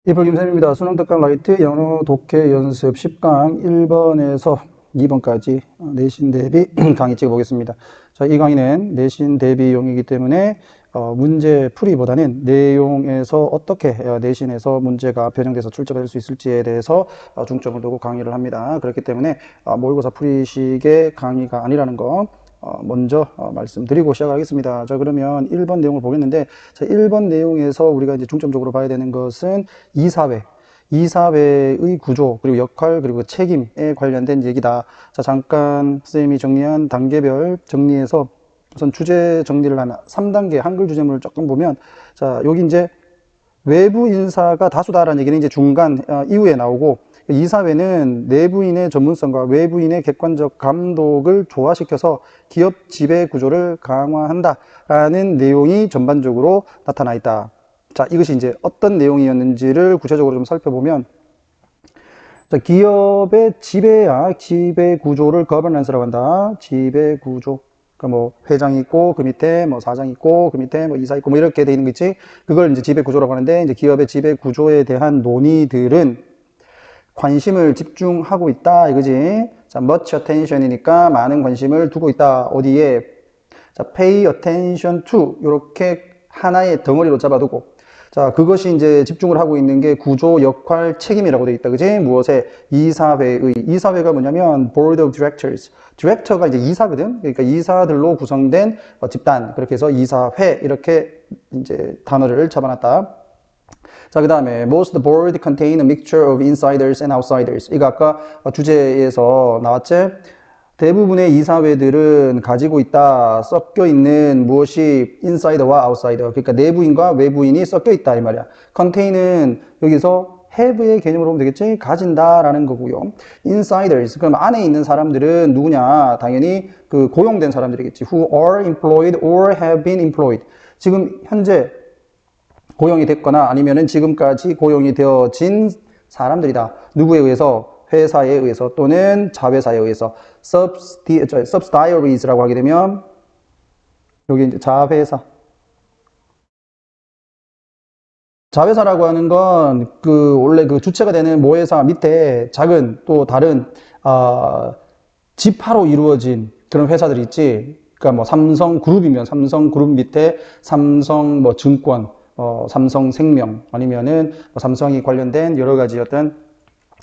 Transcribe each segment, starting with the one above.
이불 김쌤입니다. 수능 특강 라이트 영어 독해 연습 10강 1번에서 2번까지 내신 대비 강의 찍어보겠습니다. 자, 이 강의는 내신 대비용이기 때문에 문제 풀이보다는 내용에서 어떻게 내신에서 문제가 변형돼서 출제가 될 수 있을지에 대해서 중점을 두고 강의를 합니다. 그렇기 때문에 모의고사 풀이식의 강의가 아니라는 거 먼저 말씀드리고 시작하겠습니다. 자, 그러면 1번 내용을 보겠는데, 자, 1번 내용에서 우리가 이제 중점적으로 봐야 되는 것은 이사회의 구조, 그리고 역할, 그리고 책임에 관련된 얘기다. 자, 잠깐 쌤이 정리한 단계별 정리해서 우선 주제 정리를 한 3단계 한글 주제문을 조금 보면, 자, 여기 이제 외부 인사가 다수다라는 얘기는 이제 중간 이후에 나오고, 이사회는 내부인의 전문성과 외부인의 객관적 감독을 조화시켜서 기업 지배 구조를 강화한다라는 내용이 전반적으로 나타나 있다. 자, 이것이 이제 어떤 내용이었는지를 구체적으로 좀 살펴보면, 자, 기업의 지배 구조를 거버넌스라고 한다. 지배 구조. 그러니까 뭐 회장이 있고 그 밑에 뭐 사장이 있고 그 밑에 뭐 이사 있고 뭐 이렇게 돼 있는 거 있지. 그걸 이제 지배 구조라고 하는데, 이제 기업의 지배 구조에 대한 논의들은 관심을 집중하고 있다 이거지. 자, much attention이니까 많은 관심을 두고 있다. 어디에? 자, pay attention to 이렇게 하나의 덩어리로 잡아두고, 자, 그것이 이제 집중을 하고 있는 게 구조, 역할, 책임이라고 되어 있다. 그지? 무엇에? 이사회가 뭐냐면 board of directors. 디렉터가 이제 이사거든. 그러니까 이사들로 구성된 집단. 그렇게 해서 이사회 이렇게 이제 단어를 잡아놨다. 자, 그 다음에 most board contain a mixture of insiders and outsiders. 이거 아까 주제에서 나왔지? 대부분의 이사회들은 가지고 있다, 섞여 있는 무엇이 인사이더와 아웃사이더. 그러니까 내부인과 외부인이 섞여 있다 이 말이야. contain은 여기서 have의 개념으로 보면 되겠지? 가진다라는 거고요. insiders, 그럼 안에 있는 사람들은 누구냐? 당연히 그 고용된 사람들이겠지. who are employed or have been employed. 지금 현재 고용이 됐거나 아니면은 지금까지 고용이 되어진 사람들이다. 누구에 의해서? 회사에 의해서 또는 자회사에 의해서. subsidiaries라고 하게 되면 여기 이제 자회사라고 하는 건 그 원래 그 주체가 되는 모회사 밑에 작은 또 다른 지파로 이루어진 그런 회사들이 있지. 그러니까 뭐 삼성그룹이면 삼성그룹 밑에 삼성 뭐 증권, 삼성생명 아니면은 뭐 삼성이 관련된 여러 가지 어떤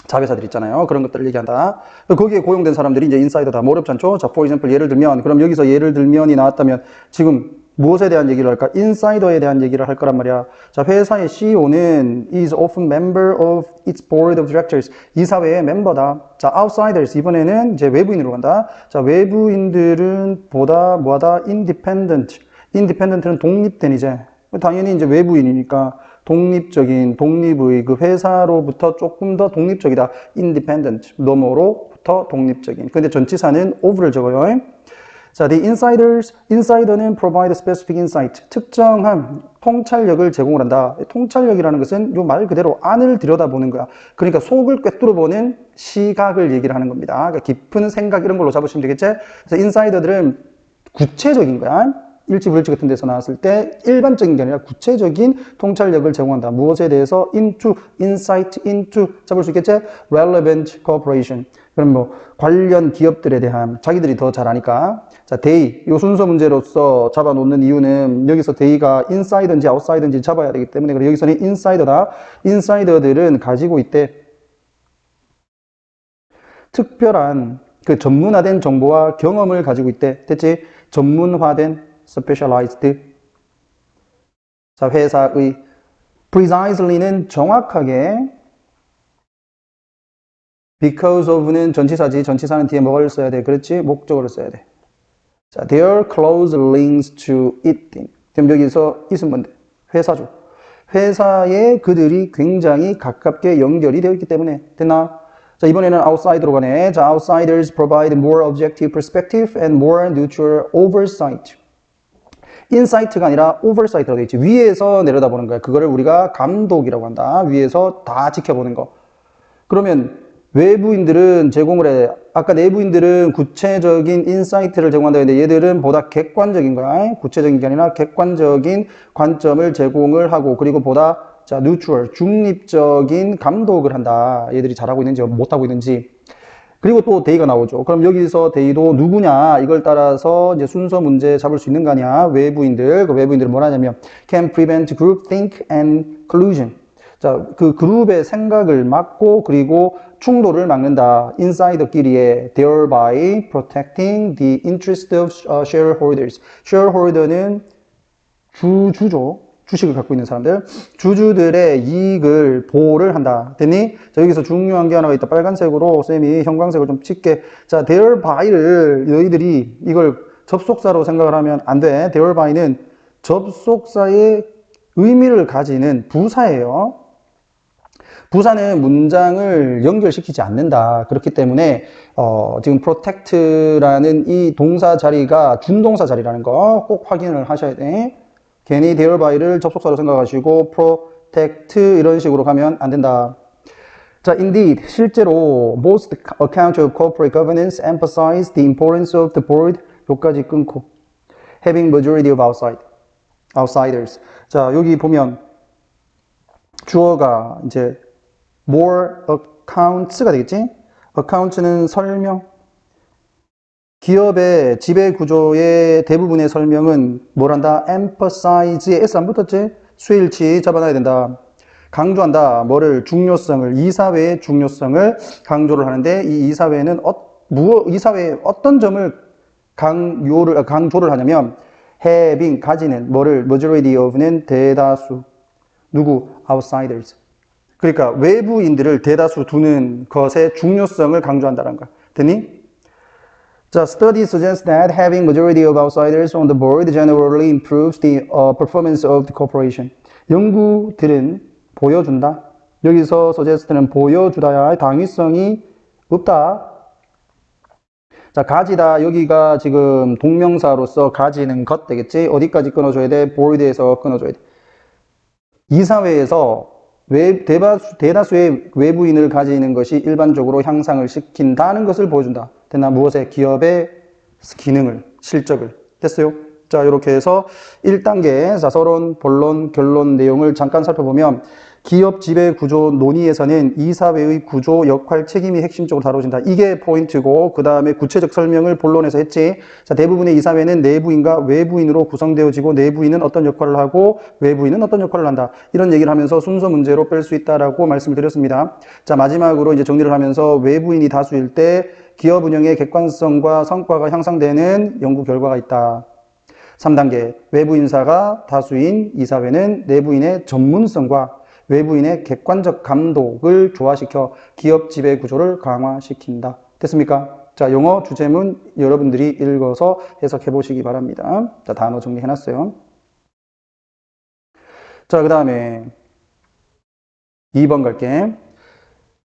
자회사들 있잖아요. 그런 것들을 얘기한다. 거기에 고용된 사람들이 이제 인사이더다. 뭐 어렵지 않죠? 자, for example, 예를 들면, 그럼 여기서 예를 들면이 나왔다면 지금 무엇에 대한 얘기를 할까? 인사이더에 대한 얘기를 할 거란 말이야. 자, 회사의 CEO는 is often member of its board of directors. 이사회의 멤버다. 자, outsiders. 이번에는 이제 외부인으로 간다. 자, 외부인들은 보다 뭐하다? independent. independent는 독립된 이제. 당연히 이제 외부인이니까 독립의 그 회사로부터 조금 더 독립적이다. independent. 너머로부터 독립적인. 근데 전치사는 of를 적어요. 자, the insider는 provide specific insight. 특정한 통찰력을 제공을 한다. 통찰력이라는 것은 요 말 그대로 안을 들여다보는 거야. 그러니까 속을 꿰뚫어보는 시각을 얘기를 하는 겁니다. 그러니까 깊은 생각 이런 걸로 잡으시면 되겠지? 그래서 인사이더들은 구체적인 거야. 일지불일지 같은 데서 나왔을 때 일반적인 게 아니라 구체적인 통찰력을 제공한다. 무엇에 대해서? insight into 잡을 수 있겠지? relevant cooperation. 그럼 뭐 관련 기업들에 대한 자기들이 더 잘 아니까. 자, they 이 순서 문제로서 잡아놓는 이유는 여기서 they가 insider인지 outsider인지 잡아야 되기 때문에 그래 여기서는 insider다. insider들은 가지고 있대. 특별한 그 전문화된 정보와 경험을 가지고 있대. 됐지? 전문화된 specialized. 자, 회사의 precisely는 정확하게, because of는 전치사지. 전치사는 뒤에 뭐를 써야 돼? 그렇지? 목적어를 써야 돼. 자, their close links to it. 그럼 여기서 it은 뭔데? 회사죠. 회사에 그들이 굉장히 가깝게 연결이 되어 있기 때문에. 됐나? 자, 이번에는 outside로 가네. 자, outsiders provide more objective perspective and more neutral oversight. 인사이트가 아니라 오버사이트라고 되어 있지. 위에서 내려다보는 거야. 그거를 우리가 감독이라고 한다. 위에서 다 지켜보는 거. 그러면 외부인들은 제공을 해. 아까 내부인들은 구체적인 인사이트를 제공한다 했는데 얘들은 보다 객관적인 거야. 구체적인 게 아니라 객관적인 관점을 제공을 하고 그리고 보다 자, neutral, 중립적인 감독을 한다. 얘들이 잘하고 있는지 못하고 있는지. 그리고 또 they가 나오죠. 그럼 여기서 they도 누구냐 이걸 따라서 이제 순서 문제 잡을 수 있는 거 아니야. 외부인들. 그 외부인들은 뭐라 하냐면 can prevent groupthink and collusion. 자, 그 그룹의 생각을 막고 그리고 충돌을 막는다. 인사이더끼리에 thereby protecting the interest of shareholders. shareholder는 주주죠. 주식을 갖고 있는 사람들. 주주들의 이익을 보호를 한다. 됐니? 자, 여기서 중요한 게 하나가 있다. 빨간색으로 쌤이 형광색을 좀 칠게. 자, thereby,를 너희들이 이걸 접속사로 생각을 하면 안 돼. thereby,는 접속사의 의미를 가지는 부사예요. 부사는 문장을 연결시키지 않는다. 그렇기 때문에 지금 protect라는 이 동사 자리가 준동사 자리라는 거 꼭 확인을 하셔야 돼. 괜히 thereby,를 접속사로 생각하시고 protect 이런 식으로 가면 안 된다. 자, indeed, 실제로 most accounts of corporate governance emphasize the importance of the board. 여기까지 끊고 having majority of outsiders. 자, 여기 보면 주어가 이제 more accounts가 되겠지? accounts는 설명. 기업의 지배 구조의 대부분의 설명은 뭐란다? emphasize에 S 안 붙었지? 수일치 잡아놔야 된다. 강조한다. 뭐를? 중요성을, 이사회의 중요성을 강조를 하는데 이 이사회는 이사회의 어떤 점을 강조를 하냐면 having, 가지는 뭐를? majority of는 대다수. 누구? outsiders. 그러니까 외부인들을 대다수 두는 것의 중요성을 강조한다는 거야. 됐니? 자, study suggests that having majority of outsiders on the board generally improves the performance of the corporation. 연구들은 보여준다. 여기서 suggest는 보여주다야 당위성이 없다. 자, 가지다. 여기가 지금 동명사로서 가지는 것 되겠지? 어디까지 끊어줘야 돼? board에서 끊어줘야 돼. 이사회에서 대다수의 외부인을 가지는 것이 일반적으로 향상을 시킨다는 것을 보여준다. 됐나? 무엇에? 기업의 기능을, 실적을. 됐어요? 자, 이렇게 해서 1단계, 자, 서론, 본론, 결론 내용을 잠깐 살펴보면 기업 지배 구조 논의에서는 이사회의 구조, 역할, 책임이 핵심적으로 다뤄진다. 이게 포인트고 그 다음에 구체적 설명을 본론에서 했지. 자, 대부분의 이사회는 내부인과 외부인으로 구성되어지고 내부인은 어떤 역할을 하고 외부인은 어떤 역할을 한다. 이런 얘기를 하면서 순서 문제로 뺄 수 있다라고 말씀을 드렸습니다. 자, 마지막으로 이제 정리를 하면서 외부인이 다수일 때 기업 운영의 객관성과 성과가 향상되는 연구 결과가 있다. 3단계, 외부 인사가 다수인 이사회는 내부인의 전문성과 외부인의 객관적 감독을 조화시켜 기업 지배 구조를 강화시킨다. 됐습니까? 자, 영어 주제문 여러분들이 읽어서 해석해 보시기 바랍니다. 자, 단어 정리해 놨어요. 자, 그 다음에 2번 갈게.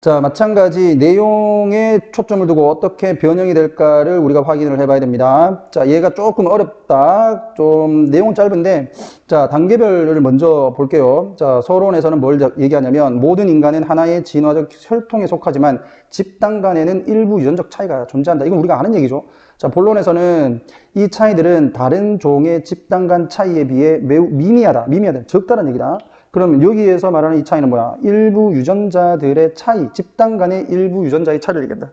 자, 마찬가지 내용에 초점을 두고 어떻게 변형이 될까를 우리가 확인을 해봐야 됩니다. 자, 얘가 조금 어렵다. 좀 내용 짧은데, 자, 단계별을 먼저 볼게요. 자, 서론에서는 뭘 얘기하냐면 모든 인간은 하나의 진화적 혈통에 속하지만 집단 간에는 일부 유전적 차이가 존재한다. 이건 우리가 아는 얘기죠. 자, 본론에서는 이 차이들은 다른 종의 집단 간 차이에 비해 매우 미미하다, 적다는 얘기다. 그러면 여기에서 말하는 이 차이는 뭐야? 일부 유전자들의 차이, 집단 간의 일부 유전자의 차이를 얘기한다.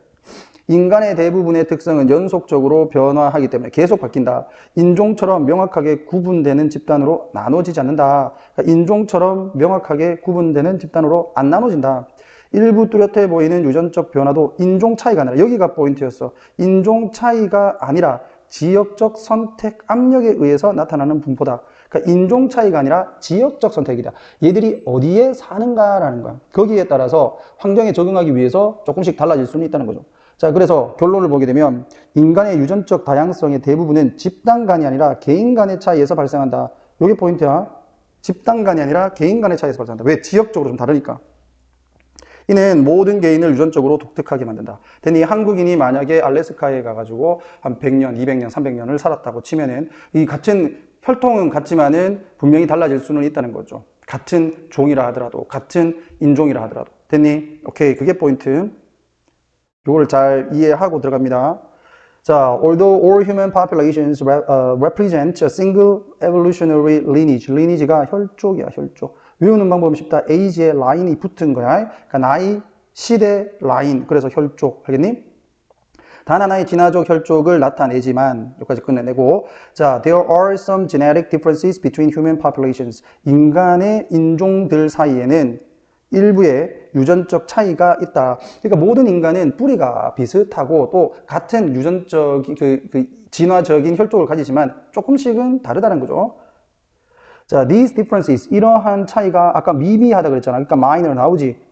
인간의 대부분의 특성은 연속적으로 변화하기 때문에 계속 바뀐다. 인종처럼 명확하게 구분되는 집단으로 나눠지지 않는다. 그러니까 인종처럼 명확하게 구분되는 집단으로 안 나눠진다. 일부 뚜렷해 보이는 유전적 변화도 인종 차이가 아니라, 여기가 포인트였어. 인종 차이가 아니라 지역적 선택 압력에 의해서 나타나는 분포다. 그러니까 인종 차이가 아니라 지역적 선택이다. 얘들이 어디에 사는가라는 거야. 거기에 따라서 환경에 적응하기 위해서 조금씩 달라질 수는 있다는 거죠. 자, 그래서 결론을 보게 되면 인간의 유전적 다양성의 대부분은 집단 간이 아니라 개인 간의 차이에서 발생한다. 이게 포인트야. 집단 간이 아니라 개인 간의 차이에서 발생한다. 왜? 지역적으로 좀 다르니까. 이는 모든 개인을 유전적으로 독특하게 만든다. 되니 한국인이 만약에 알래스카에 가가지고 한 100년, 200년, 300년을 살았다고 치면은 이 같은 혈통은 같지만은 분명히 달라질 수는 있다는 거죠. 같은 종이라 하더라도, 같은 인종이라 하더라도. 됐니? 오케이. 그게 포인트. 이걸 잘 이해하고 들어갑니다. 자, although all human populations represent a single evolutionary lineage. lineage가 혈족이야, 혈족. 외우는 방법은 쉽다. age에 라인이 붙은 거야. 그러니까 나이, 시대, 라인. 그래서 혈족. 알겠니? 단 하나의 진화적 혈족을 나타내지만 여기까지 끝내내고 자, there are some genetic differences between human populations. 인간의 인종들 사이에는 일부의 유전적 차이가 있다. 그러니까 모든 인간은 뿌리가 비슷하고 또 같은 유전적인 진화적인 혈족을 가지지만 조금씩은 다르다는 거죠. 자, these differences 이러한 차이가 아까 미비하다 그랬잖아. 그러니까 minor 나오지.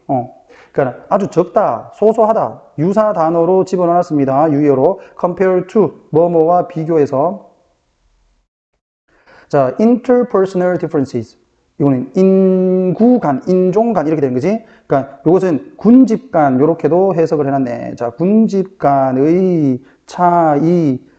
그러니까 아주 적다, 소소하다. 유사 단어로 집어넣었습니다. 유효로 compare to 뭐뭐와 비교해서. 자, interpersonal differences. 이거는 인구 간, 인종 간 이렇게 되는 거지. 그러니까 이것은 군집 간 이렇게도 해석을 해놨네. 자, 군집 간의 차이들과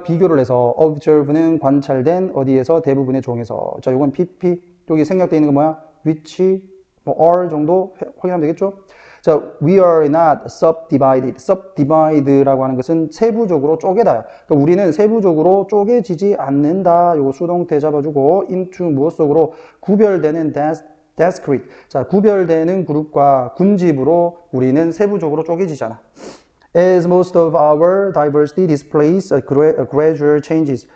비교를 해서 observe는 관찰된 어디에서 대부분의 종에서. 자, 이건 PP 여기 생략되어 있는 거 뭐야? 위치 뭐 R 정도 확인하면 되겠죠? 자, we are not subdivided. subdivide라고 하는 것은 세부적으로 쪼개다. 그러니까 우리는 세부적으로 쪼개지지 않는다. 요거 수동태 잡아주고 into 무엇 속으로 구별되는 discrete. 자, 구별되는 그룹과 군집으로 우리는 세부적으로 쪼개지잖아. As most of our diversity displays gradual changes.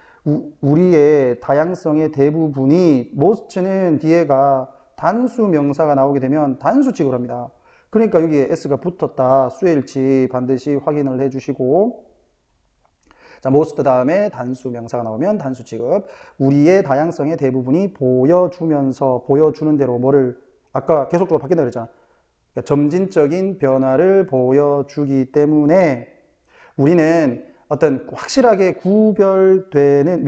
우리의 다양성의 대부분이 most는 뒤에가 단수 명사가 나오게 되면 단수 취급을 합니다. 그러니까 여기에 s가 붙었다. 수일치 반드시 확인을 해주시고 자, most 다음에 단수 명사가 나오면 단수 취급. 우리의 다양성의 대부분이 보여주면서 보여주는 대로 뭐를 아까 계속적으로 바뀐다 그랬잖아. 그러니까 점진적인 변화를 보여주기 때문에 우리는 어떤 확실하게 구별되는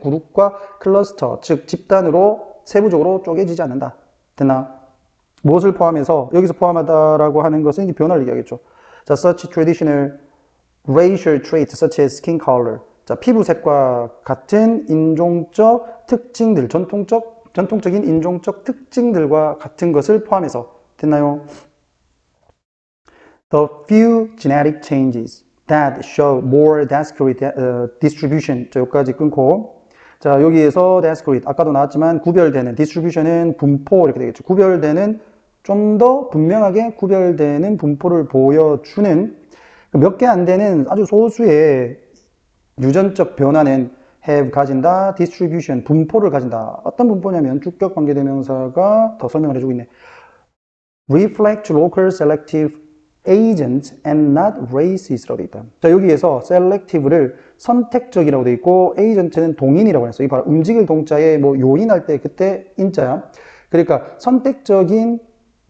그룹과 클러스터, 즉 집단으로 세부적으로 쪼개지지 않는다. 됐나? 무엇을 포함해서 여기서 포함하다라고 하는 것은 이제 변화를 얘기하겠죠. 자, such traditional racial traits such as skin color. 자, 피부색과 같은 인종적 특징들, 전통적인 인종적 특징들과 같은 것을 포함해서 됐나요? The few genetic changes that show more discrete distribution. 자, 여기까지 끊고 자, 여기에서 discrete, 아까도 나왔지만 구별되는, distribution은 분포 이렇게 되겠죠. 구별되는, 좀 더 분명하게 구별되는 분포를 보여주는 몇 개 안 되는 아주 소수의 유전적 변화는 have 가진다, distribution, 분포를 가진다. 어떤 분포냐면 주격 관계대명사가 더 설명을 해주고 있네. reflect local selective agents and not races라고 되어 있다. 자, 여기에서 selective를 선택적이라고 되어 있고 agent는 동인이라고 했어요. 이 봐라. 움직일 동자에 뭐 요인할 때 그때 인자야. 그러니까 선택적인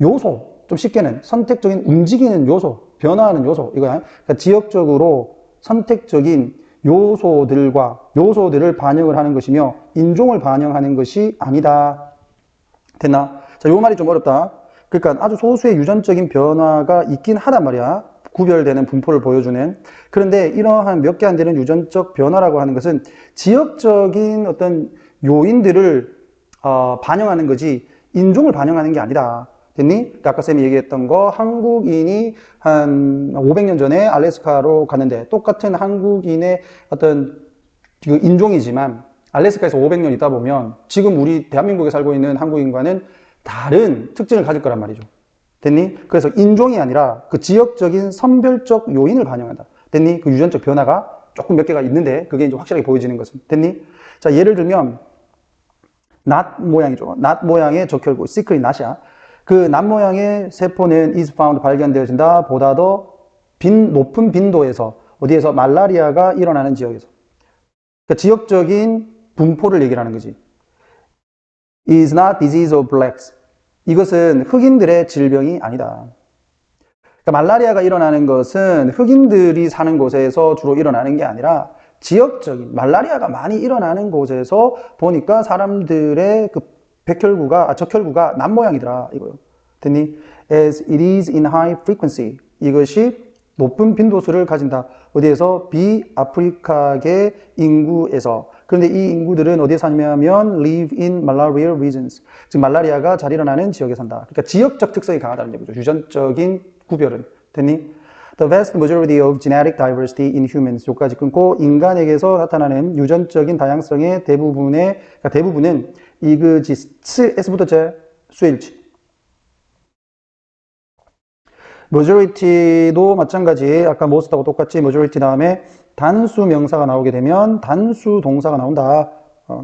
요소, 좀 쉽게는 선택적인 움직이는 요소, 변화하는 요소 이거야. 그러니까 지역적으로 선택적인 요소들을 반영을 하는 것이며 인종을 반영하는 것이 아니다. 됐나? 자, 요 말이 좀 어렵다. 그러니까 아주 소수의 유전적인 변화가 있긴 하단 말이야. 구별되는 분포를 보여주는. 그런데 이러한 몇 개 안 되는 유전적 변화라고 하는 것은 지역적인 어떤 요인들을 반영하는 거지 인종을 반영하는 게 아니다. 됐니? 그러니까 아까 쌤이 얘기했던 거 한국인이 한 500년 전에 알래스카로 갔는데 똑같은 한국인의 어떤 그 인종이지만 알래스카에서 500년 있다 보면 지금 우리 대한민국에 살고 있는 한국인과는 다른 특징을 가질 거란 말이죠. 됐니? 그래서 인종이 아니라 그 지역적인 선별적 요인을 반영한다. 됐니? 그 유전적 변화가 조금 몇 개가 있는데 그게 이제 확실하게 보여지는 것은. 됐니? 자, 예를 들면 낫 모양이죠. 낫 모양의 적혈구, 시클이 낫이야. 그 낫 모양의 세포는 is found 발견되어진다. 보다 더 높은 빈도에서 어디에서 말라리아가 일어나는 지역에서. 그러니까 지역적인 분포를 얘기를 하는 거지. is not disease of blacks. 이것은 흑인들의 질병이 아니다. 그러니까 말라리아가 일어나는 것은 흑인들이 사는 곳에서 주로 일어나는 게 아니라 지역적인 말라리아가 많이 일어나는 곳에서 보니까 사람들의 그 적혈구가 낫 모양이더라 이거요. 됐니? As it is in high frequency. 이것이 높은 빈도수를 가진다. 어디에서? 비아프리카계 인구에서. 그런데 이 인구들은 어디에 사냐면 live in malarial regions. 즉 말라리아가 잘 일어나는 지역에 산다. 그러니까 지역적 특성이 강하다는 얘기죠. 유전적인 구별은. 됐니? The vast majority of genetic diversity in humans. 여기까지 끊고 인간에게서 나타나는 유전적인 다양성의 대부분은 exists, s 붙었지? 수일치. majority도 마찬가지. 아까 most하고 똑같이 majority 다음에 단수 명사가 나오게 되면 단수 동사가 나온다.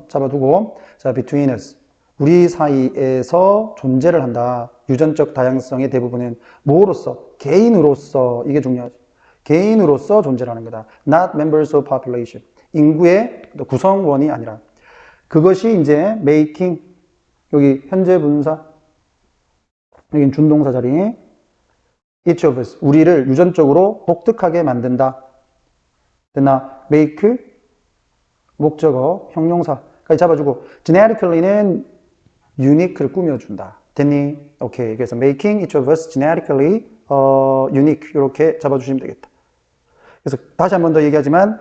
잡아두고. 자, between us. 우리 사이에서 존재를 한다. 유전적 다양성의 대부분은 뭐로서? 개인으로서. 이게 중요하지. 개인으로서 존재를 하는 거다. Not members of population. 인구의 구성원이 아니라. 그것이 이제 making. 여기 현재 분사. 여긴 준동사 자리. Each of us. 우리를 유전적으로 독특하게 만든다. 됐나? make. 목적어. 형용사까지 잡아주고. genetically는 unique를 꾸며준다. 됐니? 오케이. 그래서 making each of us genetically unique. 이렇게 잡아주시면 되겠다. 그래서 다시 한 번 더 얘기하지만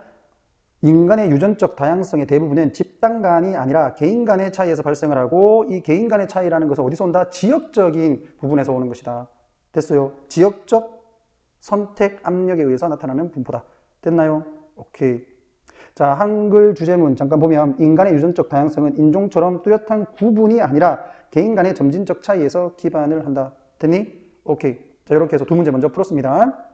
인간의 유전적 다양성의 대부분은 집단 간이 아니라 개인 간의 차이에서 발생을 하고 이 개인 간의 차이라는 것은 어디서 온다? 지역적인 부분에서 오는 것이다. 됐어요? 지역적 선택 압력에 의해서 나타나는 분포다. 됐나요? 오케이. 자, 한글 주제문 잠깐 보면 인간의 유전적 다양성은 인종처럼 뚜렷한 구분이 아니라 개인 간의 점진적 차이에서 기반을 한다. 됐니? 오케이. 자, 이렇게 해서 두 문제 먼저 풀었습니다.